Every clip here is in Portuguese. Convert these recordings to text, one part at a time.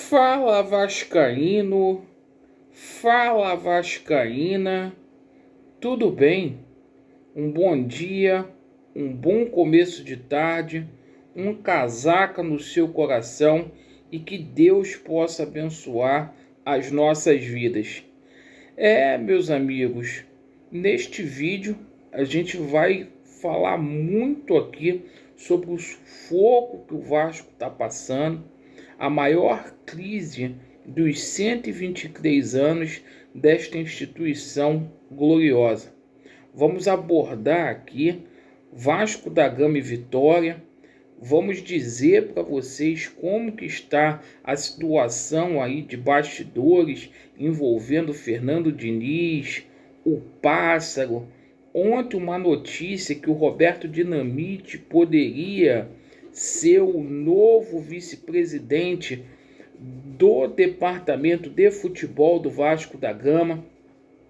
Fala Vascaíno, fala Vascaína, tudo bem? Um bom dia, um bom começo de tarde, um casaca no seu coração e que Deus possa abençoar as nossas vidas. Meus amigos, neste vídeo a gente vai falar muito aqui sobre o sufoco que o Vasco está passando, a maior crise dos 123 anos desta instituição gloriosa. Vamos abordar aqui Vasco da Gama e Vitória. Vamos dizer para vocês como que está a situação aí de bastidores envolvendo Fernando Diniz, o Pássaro. Ontem uma notícia que o Roberto Dinamite poderia ser o novo vice-presidente do departamento de futebol do Vasco da Gama.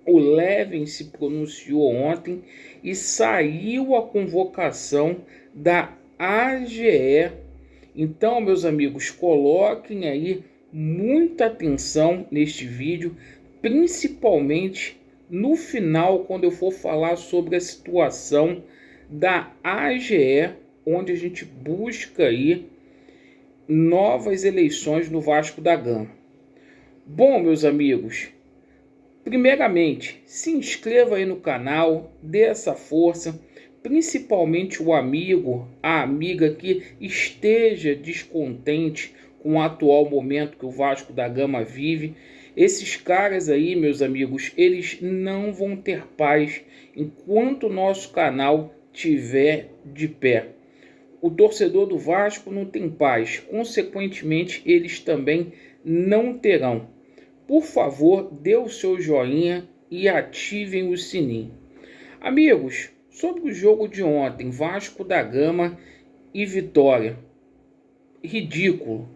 O Levin se pronunciou ontem e saiu a convocação da AGE. Então, meus amigos, coloquem aí muita atenção neste vídeo, principalmente no final, quando eu for falar sobre a situação da AGE, onde a gente busca aí novas eleições no Vasco da Gama. Bom, meus amigos, primeiramente, se inscreva aí no canal, dê essa força, principalmente o amigo, a amiga que esteja descontente com o atual momento que o Vasco da Gama vive. Esses caras aí, meus amigos, eles não vão ter paz enquanto o nosso canal estiver de pé. O torcedor do Vasco não tem paz, consequentemente, eles também não terão. Por favor, dê o seu joinha e ativem o sininho. Amigos, sobre o jogo de ontem, Vasco da Gama e Vitória. Ridículo.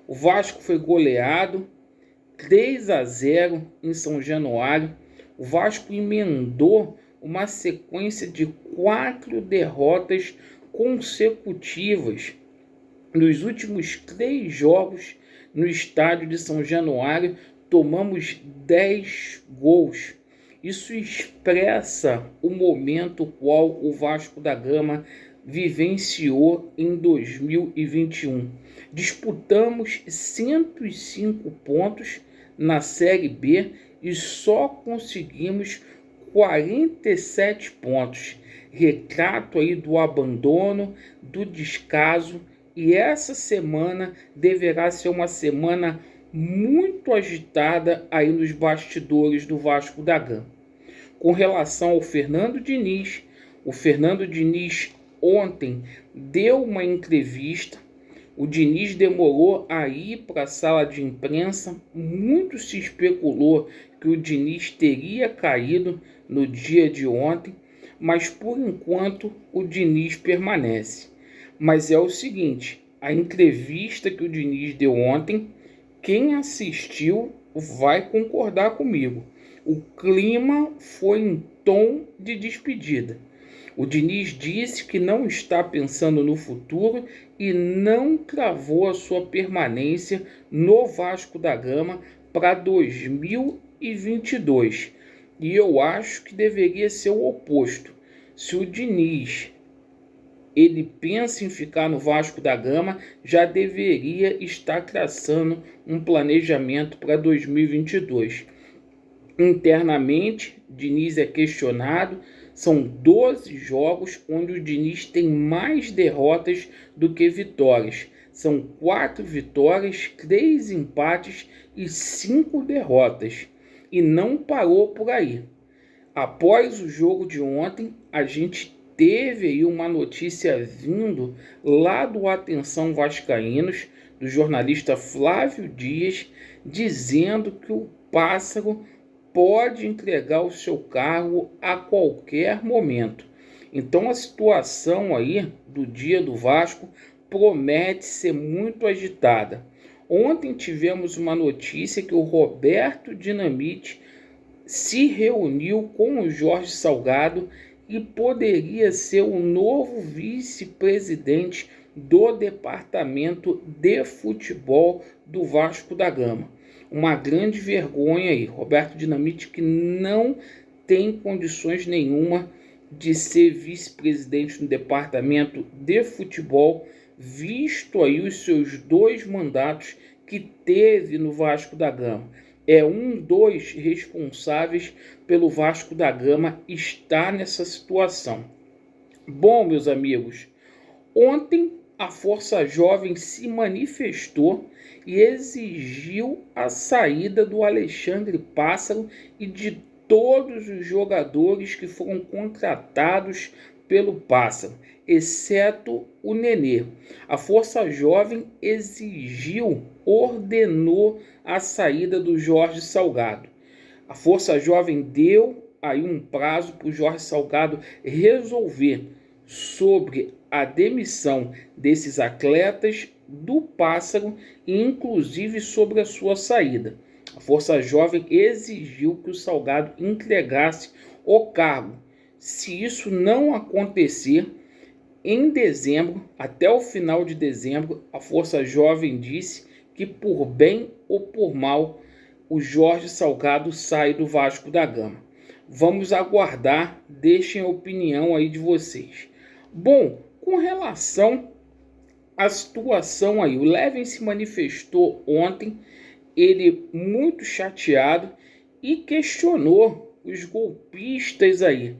O Vasco foi goleado 3-0 em São Januário. O Vasco emendou uma sequência de 4 derrotas consecutivas nos últimos 3 jogos no estádio de São Januário. Tomamos 10 gols. Isso expressa o momento qual o Vasco da Gama vivenciou em 2021. Disputamos 105 pontos na Série B e só conseguimos 47 pontos. Retrato aí do abandono, do descaso, e essa semana deverá ser uma semana muito agitada aí nos bastidores do Vasco da Gama. Com relação ao Fernando Diniz, o Fernando Diniz ontem deu uma entrevista. O Diniz demorou a ir para a sala de imprensa. Muito se especulou que o Diniz teria caído no dia de ontem, mas por enquanto o Diniz permanece. Mas é o seguinte, a entrevista que o Diniz deu ontem, quem assistiu vai concordar comigo. O clima foi em tom de despedida. O Diniz disse que não está pensando no futuro e não cravou a sua permanência no Vasco da Gama para 2022. E eu acho que deveria ser o oposto. Se o Diniz ele pensa em ficar no Vasco da Gama, já deveria estar traçando um planejamento para 2022. Internamente, Diniz é questionado. São 12 jogos onde o Diniz tem mais derrotas do que vitórias. São 4 vitórias, 3 empates e 5 derrotas. E não parou por aí. Após o jogo de ontem, a gente teve aí uma notícia vindo lá do Atenção Vascaínos, do jornalista Flávio Dias, dizendo que o Pássaro pode entregar o seu cargo a qualquer momento. Então a situação aí do dia do Vasco promete ser muito agitada. Ontem tivemos uma notícia que o Roberto Dinamite se reuniu com o Jorge Salgado e poderia ser o novo vice-presidente do departamento de futebol do Vasco da Gama. Uma grande vergonha aí. Roberto Dinamite, que não tem condições nenhuma de ser vice-presidente no departamento de futebol, visto aí os seus 2 mandatos que teve no Vasco da Gama. É dos responsáveis pelo Vasco da Gama estar nessa situação. Bom, meus amigos, ontem a Força Jovem se manifestou e exigiu a saída do Alexandre Pássaro e de todos os jogadores que foram contratados pelo Pássaro, exceto o Nenê. A Força Jovem ordenou a saída do Jorge Salgado. A Força Jovem deu aí um prazo para o Jorge Salgado resolver sobre a demissão desses atletas do Pássaro e inclusive sobre a sua saída. A Força Jovem exigiu que o Salgado entregasse o cargo. Se isso não acontecer, em dezembro, até o final de dezembro, a Força Jovem disse que por bem ou por mal, o Jorge Salgado sai do Vasco da Gama. Vamos aguardar, deixem a opinião aí de vocês. Bom, com relação à situação aí, o Levin se manifestou ontem, ele muito chateado e questionou os golpistas aí.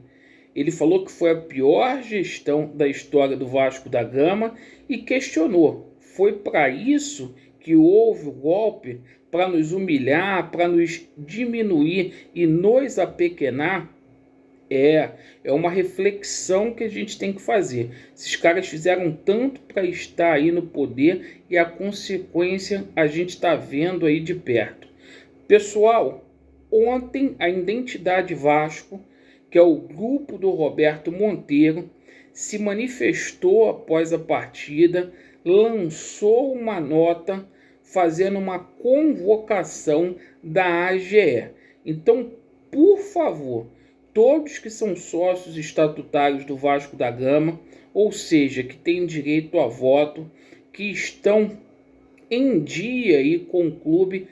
Ele falou que foi a pior gestão da história do Vasco da Gama e questionou. Foi para isso que houve o golpe? Para nos humilhar, para nos diminuir e nos apequenar? É uma reflexão que a gente tem que fazer. Esses caras fizeram tanto para estar aí no poder e a consequência a gente está vendo aí de perto. Pessoal, ontem a Identidade Vasco, que é o grupo do Roberto Monteiro, se manifestou após a partida, lançou uma nota fazendo uma convocação da AGE. Então, por favor, todos que são sócios estatutários do Vasco da Gama, ou seja, que têm direito a voto, que estão em dia aí com o clube,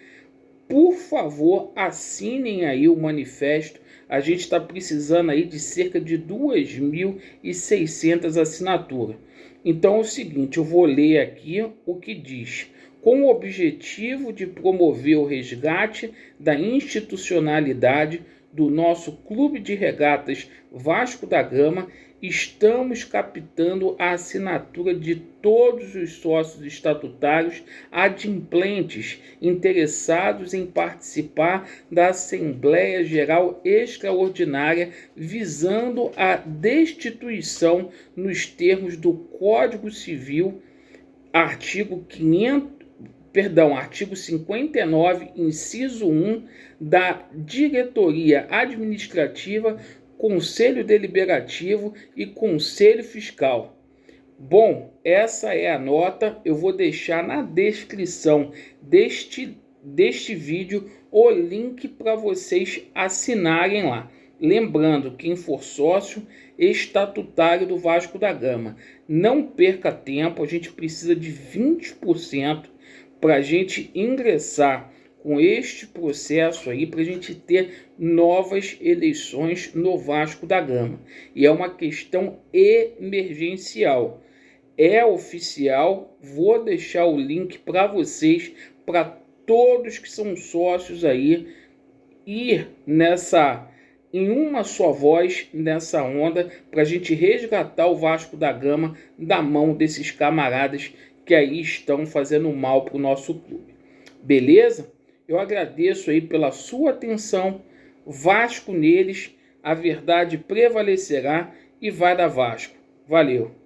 por favor, assinem aí o manifesto. A gente está precisando aí de cerca de 2.600 assinaturas. Então é o seguinte, eu vou ler aqui o que diz. Com o objetivo de promover o resgate da institucionalidade do nosso Clube de Regatas Vasco da Gama, estamos captando a assinatura de todos os sócios estatutários adimplentes interessados em participar da Assembleia Geral Extraordinária, visando a destituição nos termos do Código Civil, artigo 59, inciso 1, da Diretoria Administrativa, Conselho Deliberativo e Conselho Fiscal. Bom, essa é a nota. Eu vou deixar na descrição deste vídeo o link para vocês assinarem lá. Lembrando, quem for sócio estatutário do Vasco da Gama, não perca tempo, a gente precisa de 20% para a gente ingressar com este processo aí, para a gente ter novas eleições no Vasco da Gama. E é uma questão emergencial. É oficial, vou deixar o link para vocês, para todos que são sócios aí, ir em uma só voz nessa onda, para a gente resgatar o Vasco da Gama da mão desses camaradas que aí estão fazendo mal para o nosso clube. Beleza? Eu agradeço aí pela sua atenção. Vasco neles, a verdade prevalecerá e vai dar Vasco. Valeu!